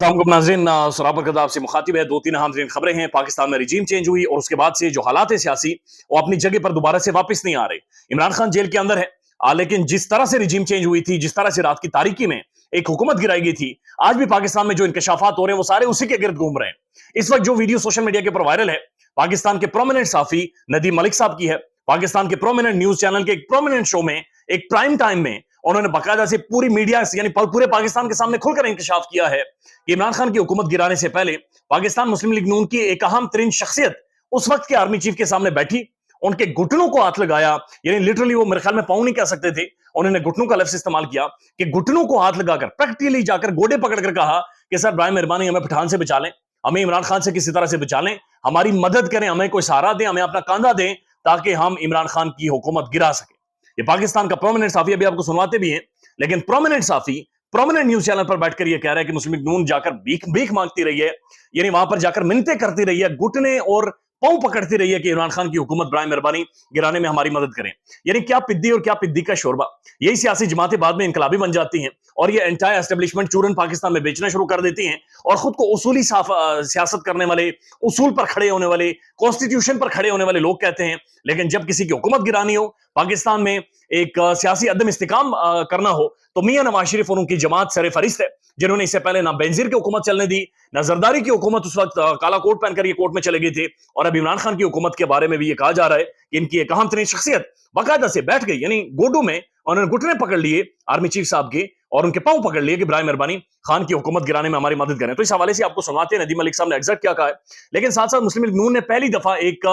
नाज़रीन सराबर कज़ाब से मुखातिब है। 2-3 अहम तरीन खबरें हैं। पाकिस्तान में रिजीम चेंज हुई और उसके बाद से जो हालात है सियासी, वो अपनी जगह पर दोबारा से वापस नहीं आ रहे। इमरान खान जेल के अंदर है, लेकिन जिस तरह से रिजीम चेंज हुई थी, जिस तरह से रात की तारीकी में एक हुकूमत गिराई गई थी, आज भी पाकिस्तान में जो इंकशाफात हो रहे हैं वो सारे उसी के गिर्द घूम रहे हैं। इस वक्त जो वीडियो सोशल मीडिया के ऊपर वायरल है, पाकिस्तान के प्रोमिनेंट साफी नदीम मलिक साहब की है। पाकिस्तान के प्रोमिनेंट न्यूज चैनल के एक प्रोमिनेंट शो में, एक प्राइम टाइम में उन्होंने बाकायदा से पूरी मीडिया यानी पूरे पाकिस्तान के सामने खुलकर इंकशाफ किया है कि इमरान खान की हुकूमत गिराने से पहले पाकिस्तान मुस्लिम लीग नून की एक अहम तरीन शख्सियत उस वक्त के आर्मी चीफ के सामने बैठी, उनके घुटनों को हाथ लगाया, यानी लिटरली वो मेरे ख्याल में पाँव नहीं कह सकते थे, उन्होंने घुटनों का लफ्ज इस्तेमाल किया कि घुटनों को हाथ लगाकर प्रैक्टिकली जाकर गोडे पकड़कर कहा कि सर बराए मेहरबानी हमें पठान से बचा लें, हमें इमरान खान से किसी तरह से बचा लें, हमारी मदद करें, हमें कोई सहारा दें, हमें अपना कांधा दें ताकि हम इमरान खान की हुकूमत गिरा सके। ये पाकिस्तान का प्रोमिनेंट साफी अभी आपको सुनवाते भी हैं, लेकिन प्रोमिनेंट साफी प्रोमिनेंट न्यूज चैनल पर बैठकर ये कह रहा है कि मुस्लिम लीग नून जाकर भीख मांगती रही है, यानी वहां पर जाकर मिन्नतें करती रही है, घुटने और पांव पकड़ती रही है कि इमरान खान की हुकूमत बराए मेहरबानी गिराने में हमारी मदद करें। यानी क्या पिद्दी और क्या पिद्दी का शोरबा। यही सियासी जमातें बाद में इनकलाबी बन जाती हैं और ये एंटायर एस्टेब्लिशमेंट चूरन पाकिस्तान में बेचना शुरू कर देती हैं और खुद को उसूली सियासत करने वाले, उसूल पर खड़े होने वाले, कॉन्स्टिट्यूशन पर खड़े होने वाले लोग कहते हैं। लेकिन जब किसी की हुकूमत गिरानी हो, पाकिस्तान में एक सियासी अदम इस्तिकाम करना हो, तो मियां नवाज शरीफ और उनकी जमात सरे फरिश्त है, जिन्होंने इससे पहले ना बेनजीर की हुकूमत चलने दी, ना जरदारी की हुकूमत, उस वक्त काला कोट पहनकर ये कोर्ट में चले गए थे। और अब इमरान खान की हुकूमत के बारे में भी ये कहा जा रहा है कि इनकी एक अहम तरीन शख्सियत बाकायदा से बैठ गई, यानी गोडू में उन्होंने घुटने पकड़ लिए आर्मी चीफ साहब के और उनके पांव पकड़ लिए कि बराए मेहरबानी खान की हुकूमत गिराने में हमारी मदद करें। तो इस हवाले से आपको सुनवाते हैं नदीम मलिक साहब ने एग्जैक्ट क्या कहा है। लेकिन साथ साथ मुस्लिम लीग नून ने पहली दफा एक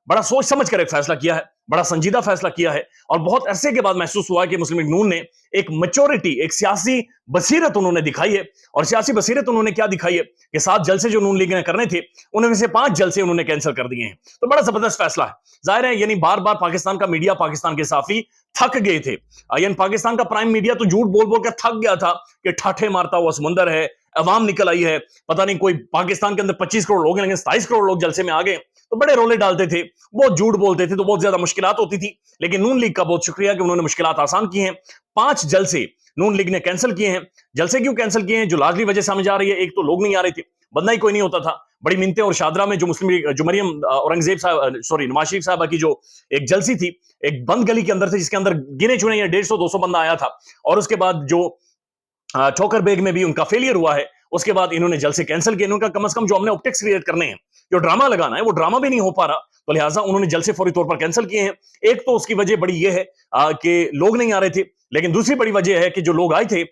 बड़ा सोच समझ कर एक फैसला किया है, बड़ा संजीदा फैसला किया है और बहुत अरसे के बाद महसूस हुआ है कि मुस्लिम लीग नून ने एक मैच्योरिटी, एक सियासी बसीरत उन्होंने दिखाई है। और सियासी बसीरत उन्होंने क्या दिखाई है कि 7 जलसे जो नून लीग ने करने थे, उनमें से 5 जलसे उन्होंने कैंसिल कर दिए हैं। तो बड़ा जबरदस्त फैसला है। जाहिर है यानी बार बार पाकिस्तान का मीडिया, पाकिस्तान के साफी थक गए थे, यानी पाकिस्तान का प्राइम मीडिया तो झूठ बोल बोल कर थक गया था कि ठाठे मारता हुआ समुंदर है, अवाम निकल आई है, पता नहीं कोई पाकिस्तान के अंदर 25 करोड़ लोग हैं लेकिन 27 करोड़ लोग जलसे में आ गए, तो बड़े रोले डालते थे, बहुत झूठ बोलते थे, तो बहुत ज्यादा मुश्किलात होती थी। लेकिन नून लीग का बहुत शुक्रिया कि उन्होंने मुश्किलात आसान की हैं। 5 जलसे नून लीग ने कैंसिल किए हैं। जलसे क्यों कैंसिल किए हैं? जो लाजमी वजह समझ आ रही है, एक तो लोग नहीं आ रहे थे, बंदा ही कोई नहीं होता था। बड़ी मिन्नतें और शादरा में जो मुस्लिम लीग, जो मरियम औरंगजेब साहब, सॉरी नवाज शरीफ साहबा की जो एक जलसी थी, एक बंद गली के अंदर थी जिसके अंदर गिने चुने 150-200 बंदा आया था। और उसके बाद जो ठोकर बेग में भी उनका फेलियर हुआ है, उसके बाद इन्होंने जलसे कैंसिल किए। उनका कम से कम जो हमने ऑप्टिक्स क्रिएट करने हैं, जो ड्रामा लगाना है, वो ड्रामा भी नहीं हो पा रहा, तो लिहाजा उन्होंने जलसे फौरी तौर पर कैंसिल किए हैं। एक तो उसकी वजह बड़ी ये है कि लोग नहीं आ रहे थे, लेकिन दूसरी बड़ी वजह है कि जो लोग आए थे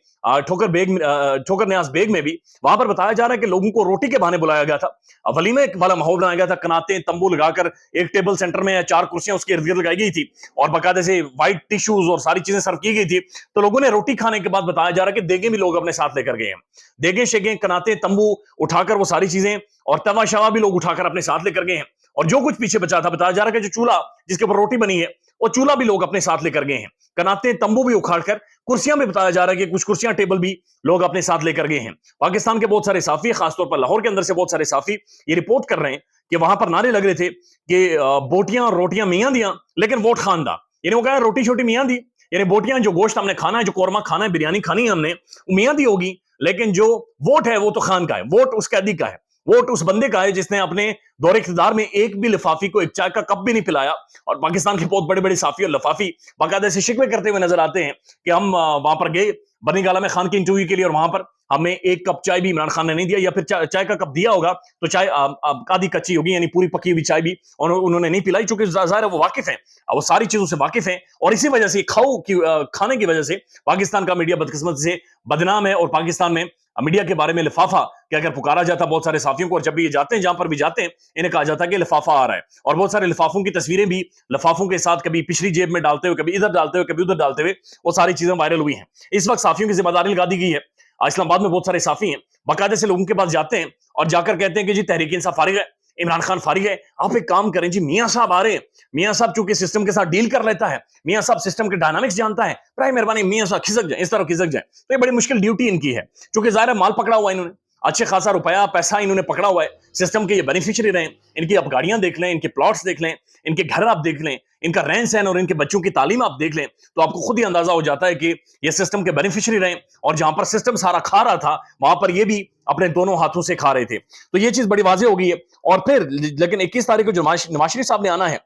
ठोकर न्याज बेग में भी, वहां पर बताया जा रहा है कि लोगों को रोटी के बहाने बुलाया गया था, वलीमे वाला माहौल बनाया गया था, कनाते तंबू लगाकर एक टेबल सेंटर में 4 कुर्सियां उसके इर्द गिर्द लगाई गई थी और बाकायदे से व्हाइट टिश्यूज और सारी चीजें सर्व की गई थी। तो लोगों ने रोटी खाने के बाद बताया जा रहा है कि देगे भी लोग अपने साथ लेकर गए हैं, देगे शेगे कनाते तंबू उठाकर वो सारी चीजें, और तवा शवा भी लोग उठाकर अपने साथ लेकर गए हैं। और जो कुछ पीछे बचा था, बताया जा रहा है कि जो चूल्हा जिसके ऊपर रोटी बनी है, वो चूल्हा भी लोग अपने साथ लेकर गए हैं, कनाते तंबू भी उखाड़कर, कुर्सियां भी बताया जा रहा है कि कुछ कुर्सियां टेबल भी लोग अपने साथ लेकर गए हैं। पाकिस्तान के बहुत सारे साफी, खासतौर पर लाहौर के अंदर से बहुत सारे साफी ये रिपोर्ट कर रहे हैं कि वहां पर नारे लग रहे थे कि बोटियां और रोटियां मियां दिया लेकिन वोट खान दा। यानी वो कह रोटी छोटी मियां दी, यानी बोटियां, जो गोश्त हमने खाना है, जो कोरमा खाना है, बिरयानी खानी है हमने, वो मियां दी होगी, लेकिन जो वोट है वो तो खान का है, वोट उस कैदी का है, वोट उस बंदे का है जिसने अपने दौरे इख्तिदार में एक भी लिफाफी को एक चाय का कप भी नहीं पिलाया। और पाकिस्तान के बहुत बड़े बड़े साफी और लफाफी बाकायदे से शिकवे करते हुए नजर आते हैं कि हम वहां पर गए बनी गाला में खान की इंटरव्यू के लिए और वहां पर हमें एक कप चाय भी इमरान खान ने नहीं दिया, या फिर चाय का कप दिया होगा तो चाय आधी कच्ची होगी, यानी पूरी पकी हुई चाय भी उन्होंने नहीं पिलाई, चूंकि जाहिर है वो वाकिफ है, वो सारी चीजों से वाकिफ है। और इसी वजह से खाने की वजह से पाकिस्तान का मीडिया बदकिस्मत से बदनाम है और पाकिस्तान में मीडिया के बारे में लिफाफा क्या अगर पुकारा जाता बहुत सारे साथियों को, और जब भी ये जाते हैं, जहां पर भी जाते हैं, इन्हें कहा जाता है कि लिफाफा आ रहा है। और बहुत सारे लिफाफों की तस्वीरें भी लिफाफों के साथ कभी पिछली जेब में डालते हुए, कभी इधर डालते हुए, कभी उधर डालते हुए, वो सारी चीजें वायरल हुई हैं। इस वक्त साफियों की जिम्मेदारी लगा दी गई है। इस्लामाबाद में बहुत सारे साफी हैं, बाकायदे से लोगों के पास जाते हैं और जाकर कहते हैं कि जी तहरीक इंसाफ फारिग है, इमरान खान फारिग है, आप एक काम करें जी, मियां साहब आ रहे हैं, मियां साहब चूंकि सिस्टम के साथ डील कर लेता है, मियां साहब सिस्टम के डायनामिक्स जानता है, प्राइम मेहरबानी मियां साहब खिसक जाए, इस तरह खिसक जाए। तो ये बड़ी मुश्किल ड्यूटी इनकी है, क्योंकि जाहिर है माल पकड़ा हुआ इन्होंने, अच्छे खासा रुपया पैसा इन्होंने पकड़ा हुआ है, सिस्टम के ये बेनिफिशियरी रहे। इनकी आप गाड़ियां देख लें, इनके प्लॉट्स देख लें, इनके घर आप देख लें, इनका रहन सहन और इनके बच्चों की तालीम आप देख लें, तो आपको खुद ही अंदाजा हो जाता है कि ये सिस्टम के बेनिफिशियरी रहे। और जहां पर सिस्टम सारा खा रहा था, वहां पर ये भी अपने दोनों हाथों से खा रहे थे। तो ये चीज बड़ी वाज़ेह हो गई है। और फिर लेकिन 21 तारीख को जो नवाज शरीफ साहब ने आना है,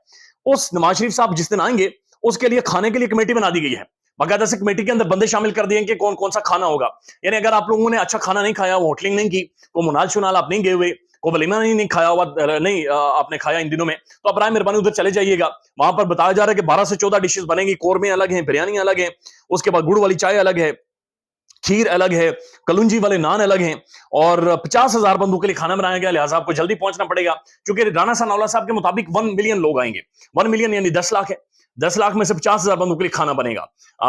उस नवाज शरीफ साहब जिस दिन आएंगे, उसके लिए खाने के लिए कमेटी बना दी गई है। बाकायदा से कमेटी के अंदर बंदे शामिल कर दिए कि कौन कौन सा खाना होगा। यानी अगर आप लोगों ने अच्छा खाना नहीं खाया, होटलिंग नहीं की, को मुनाल शुनाल आप नहीं गए हुए, को वलीमा नहीं खाया हुआ, नहीं आपने खाया इन दिनों में, तो आप राय मेहरबानी उधर चले जाइएगा। वहां पर बताया जा रहा है कि 12 से 14 डिशेस बनेंगी, कोरमे अलग हैं, बिरयानी अलग है, उसके बाद गुड़ वाली चाय अलग है, खीर अलग है, कलुंजी वाले नान अलग हैं, और 50,000 बंदों के लिए खाना बनाया गया। लिहाजा आपको जल्दी पहुंचना पड़ेगा, क्योंकि राना सनाउल्लाह साहब के मुताबिक 1 मिलियन लोग आएंगे। 1 मिलियन यानी 10 लाख है। 10 लाख में से 50,000 बंदों के लिए खाना बनेगा।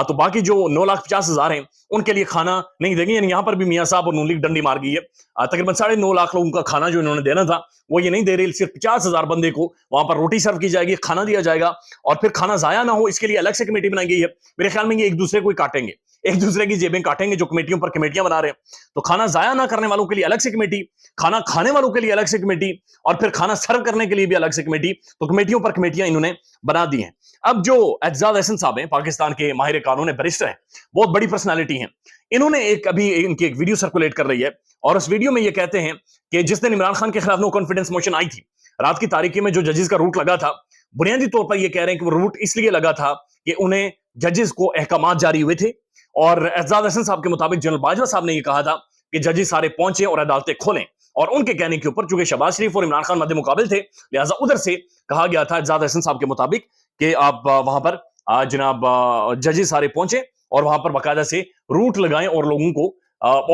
तो बाकी जो 9,50,000 हैं, उनके लिए खाना नहीं देंगे। यानी यहाँ पर भी मियां साहब और नून लीग डंडी मार गई है। तकरीबन 9.5 लाख लोगों का खाना जो इन्होंने देना था, वो ये नहीं दे रही। सिर्फ 50,000 बंदे को वहां पर रोटी सर्व की जाएगी, खाना दिया जाएगा, और फिर खाना जाया ना हो इसके लिए अलग से कमेटी बनाई गई है। मेरे ख्याल में ये एक दूसरे को काटेंगे, एक दूसरे की जेबें काटेंगे, जो कमेटियों पर कमेटियां बना रहे हैं। तो खाना जाया ना करने वालों के लिए अलग से कमेटी, खाना खाने वालों के लिए अलग से कमेटी, और फिर खाना सर्व करने के लिए भी अलग से कमेटी। तो कमेटियों पर कमेटियां इन्होंने बना दी हैं। अब जो एजाज अहसन साहब हैं, पाकिस्तान के माहिर कानून है, बैरिस्टर हैं, बहुत बड़ी पर्सनालिटी हैं। इन्होंने इनकी एक वीडियो सर्कुलेट कर रही है, और उस वीडियो में ये कहते हैं कि जिस दिन इमरान खान के खिलाफ नो कॉन्फिडेंस मोशन आई थी, रात की तारीकी में जो जजेस का रूट लगा था, बुनियादी तौर पर ये कह रहे हैं कि वो रूट इसलिए लगा था कि उन्हें जजेस को अहकामात जारी हुए थे। और एजाज अहसन साहब के मुताबिक जनरल बाजवा साहब ने यह कहा था कि जजेस सारे पहुंचे और अदालतें खोलें, और उनके कहने के ऊपर चूंकि शहबाज शरीफ और इमरान खान मध्य मुकाबिल थे, लिहाजा उधर से कहा गया था एजाज अहसन साहब के मुताबिक कि आप वहां पर जनाब जजेस सारे पहुंचे और वहां पर बाकायदा से रूट लगाएं और लोगों को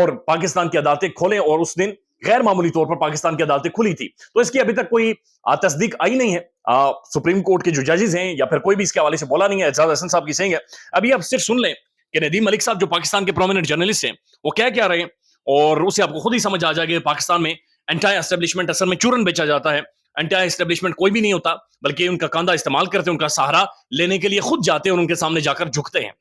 और पाकिस्तान की अदालतें खोलें। और उस दिन गैर मामूली तौर पर पाकिस्तान की अदालतें खुली थी। तो इसकी अभी तक कोई तस्दीक आई नहीं है। सुप्रीम कोर्ट के जो जजेस हैं या फिर कोई भी इसके हवाले से बोला नहीं है। एजाज अहसन साहब की सही है। अभी आप सिर्फ सुन लें कि नदीम मलिक साहब जो पाकिस्तान के प्रोमिनेंट जर्नलिस्ट हैं, वो क्या रहे हैं, और उससे आपको खुद ही समझ आ जाएगा। पाकिस्तान में एंटी एस्टेब्लिशमेंट असल में चूरन बेचा जाता है। एंटी एस्टेब्लिशमेंट कोई भी नहीं होता, बल्कि उनका कांधा इस्तेमाल करते हैं, उनका सहारा लेने के लिए खुद जाते हैं और उनके सामने जाकर झुकते हैं।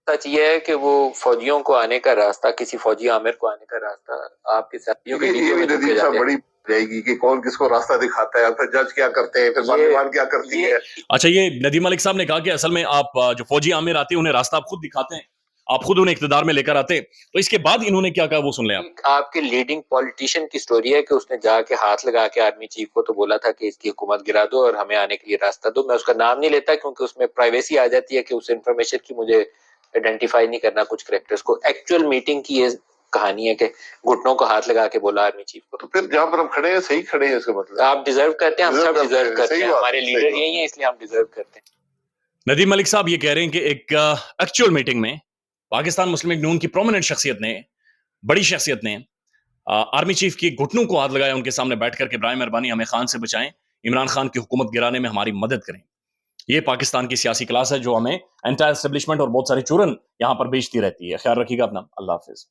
सच ये है कि वो फौजियों को आने का रास्ता, किसी फौजी आमिर को आने का रास्ता आपके साथियों के लिए नदीम साहब बड़ी जाएगी कि कौन किसको रास्ता दिखाता है, फिर जज क्या करते हैं, फिर पार्लियामान क्या करती है। अच्छा, ये नदीम मलिक साहब ने कहा कि असल में आप जो फौजी आमिर आते हैं उन्हें रास्ता आप खुद दिखाते हैं, आप खुद उन्हें इख्तिदार में लेकर आते हैं। तो इसके बाद इन्होंने क्या कहा वो सुन लें आप। आपके लीडिंग पॉलिटिशियन की स्टोरी है कि उसने जाके हाथ लगा के आर्मी चीफ को तो बोला था कि इसकी हुकूमत गिरा दो और हमें आने के लिए रास्ता दो। मैं उसका नाम नहीं लेता क्योंकि उसमें प्राइवेसी आ जाती है कि उस इंफॉर्मेशन की मुझे आइडेंटिफाई नहीं करना कुछ कैरेक्टर्स को। एक्चुअल मीटिंग की ये कहानी है कि घुटनों को हाथ लगा के बोला आर्मी चीफ को। तो फिर जहां पर हम खड़े हैं सही खड़े हैं, इसका मतलब आप डिजर्व करते हैं, हम सब डिजर्व करते हैं, हमारे लीडर यही हैं इसलिए हम डिजर्व करते हैं। नदीम मलिक साहब ये कह रहे हैं कि एक एक्चुअल मीटिंग में पाकिस्तान मुस्लिम लीग नून की प्रोमिनेंट शख्सियत ने, बड़ी शख्सियत ने आर्मी चीफ की घुटनों को हाथ लगाया, उनके सामने बैठ कर के बराए मेहरबानी हमें खान से बचाएं, इमरान खान की हुकूमत गिराने में हमारी मदद करें। ये पाकिस्तान की सियासी क्लास है जो हमें एंटी एस्टेब्लिशमेंट और बहुत सारे चूरन यहां पर बेचती रहती है। ख्याल रखिएगा अपना। अल्लाह हाफिज।